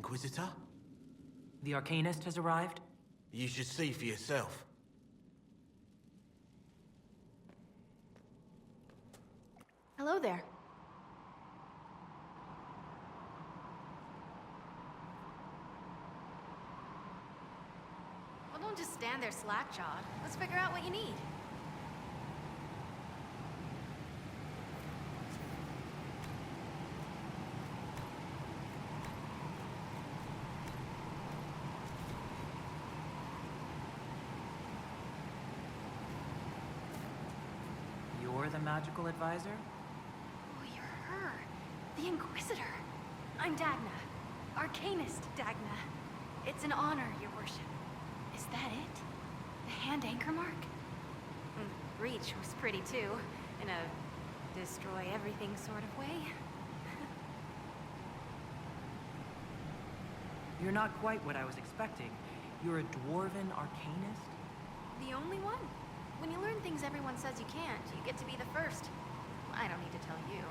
Inquisitor? The Arcanist has arrived? You should see for yourself. Hello there. Well, don't just stand there slack-jawed. Let's figure out what you need. You're the magical advisor? Oh, you're her. The Inquisitor. I'm Dagna. Arcanist Dagna. It's an honor, your worship. Is that it? The hand anchor mark? Reach was pretty too, in a destroy everything sort of way. You're not quite what I was expecting. You're a dwarven arcanist? The only one. When you learn things everyone says you can't, you get to be the first. I don't need to tell you.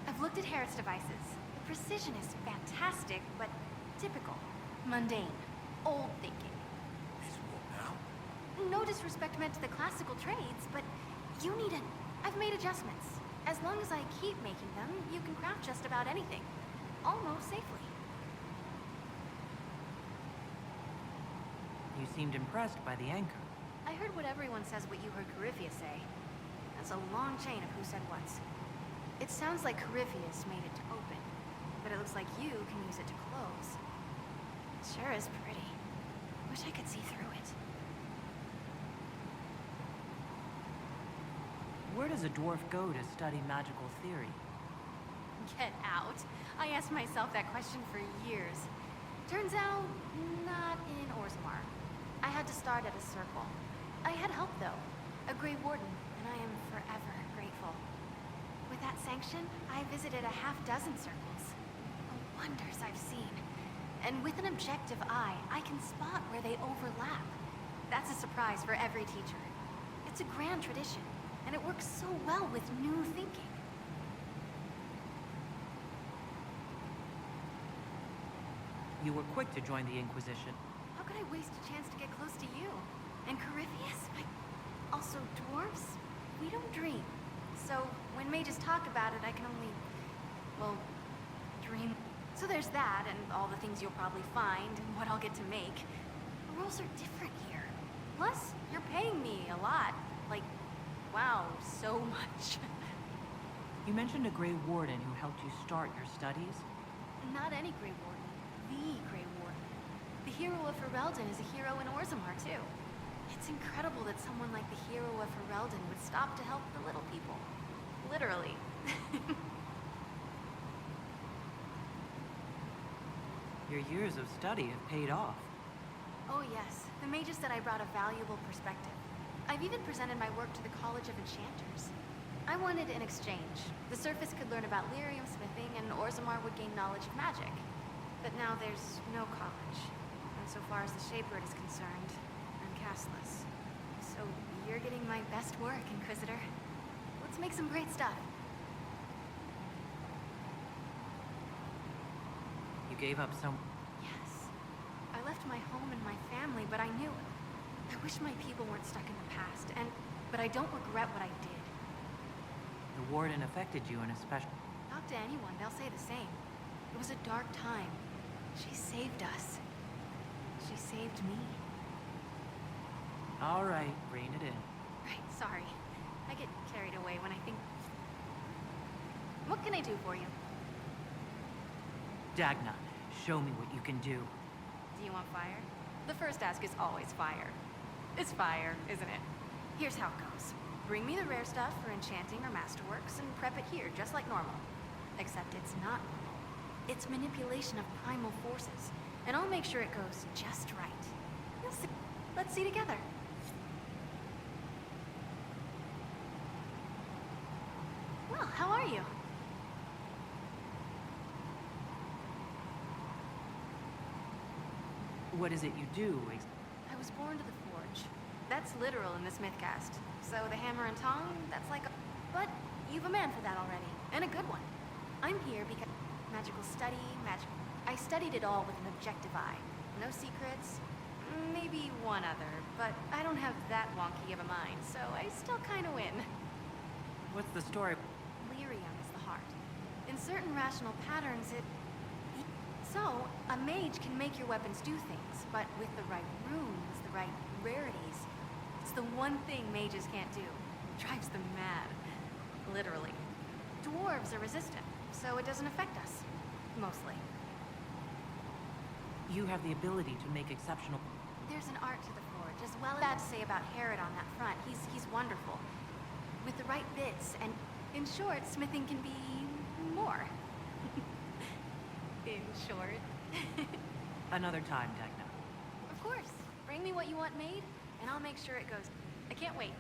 I've looked at Harriet's devices. The precision is fantastic, but typical. Mundane. Old thinking. Is what now? No disrespect meant to the classical trades, but you need a... I've made adjustments. As long as I keep making them, you can craft just about anything. Almost safely. You seemed impressed by the anchor. I heard what everyone says what you heard Corypheus say. That's a long chain of who said what's. It sounds like Corypheus made it to open, but it looks like you can use it to close. It sure is pretty. Wish I could see through it. Where does a dwarf go to study magical theory? Get out. I asked myself that question for years. Turns out, not in Orzammar. I had to start at a circle. I had help, though. A Grey Warden, and I am forever grateful. With that sanction, I visited a half-dozen circles. The wonders I've seen. And with an objective eye, I can spot where they overlap. That's a surprise for every teacher. It's a grand tradition, and it works so well with new thinking. You were quick to join the Inquisition. How could I waste a chance to get close to you? And Corypheus? Also, dwarves? We don't dream. So, when mages talk about it, I can only... well, dream. So there's that, and all the things you'll probably find, and what I'll get to make. The rules are different here. Plus, you're paying me a lot. Like, wow, so much. You mentioned a Grey Warden who helped you start your studies? Not any Grey Warden. The Grey Warden. The hero of Ferelden is a hero in Orzammar, too. It's incredible that someone like the hero of Ferelden would stop to help the little people. Literally. Your years of study have paid off. Oh yes, the mages said I brought a valuable perspective. I've even presented my work to the College of Enchanters. I wanted an exchange. The Surface could learn about lyrium smithing, and Orzammar would gain knowledge of magic. But now there's no college. And so far as the Shapeword is concerned, I'm castless. So you're getting my best work, Inquisitor. Let's make some great stuff. You gave up some... Yes. I left my home and my family, but I knew it. I wish my people weren't stuck in the past, but I don't regret what I did. The Warden affected you in a special... Talk to anyone, they'll say the same. It was a dark time. She saved us. She saved me. All right, rein it in. Right, sorry. I get carried away when I think... What can I do for you? Dagna, show me what you can do. Do you want fire? The first ask is always fire. It's fire, isn't it? Here's how it goes. Bring me the rare stuff for enchanting or masterworks and prep it here, just like normal. Except it's not normal. It's manipulation of primal forces, and I'll make sure it goes just right. You'll see. Let's see together. Well, how are you? What is it you do? I was born to the forge. That's literal in the Smithcast. So the hammer and tongue, that's like a... But you've a man for that already, and a good one. I'm here because... Magical study, magic... I studied it all with an objective eye. No secrets. Maybe one other, but I don't have that wonky of a mind, so I still kind of win. What's the story? Lyrium is the heart. In certain rational patterns, So, a mage can make your weapons do things, but with the right runes, the right rarities, it's the one thing mages can't do. Drives them mad. Literally. Dwarves are resistant, so it doesn't affect us. Mostly. You have the ability to make exceptional... There's an art to the forge, as well as bad to say about Herod on that front. He's wonderful. With the right bits, and in short, smithing can be more. In short. Another time, Dagna. Of course. Bring me what you want made, and I'll make sure it goes. I can't wait.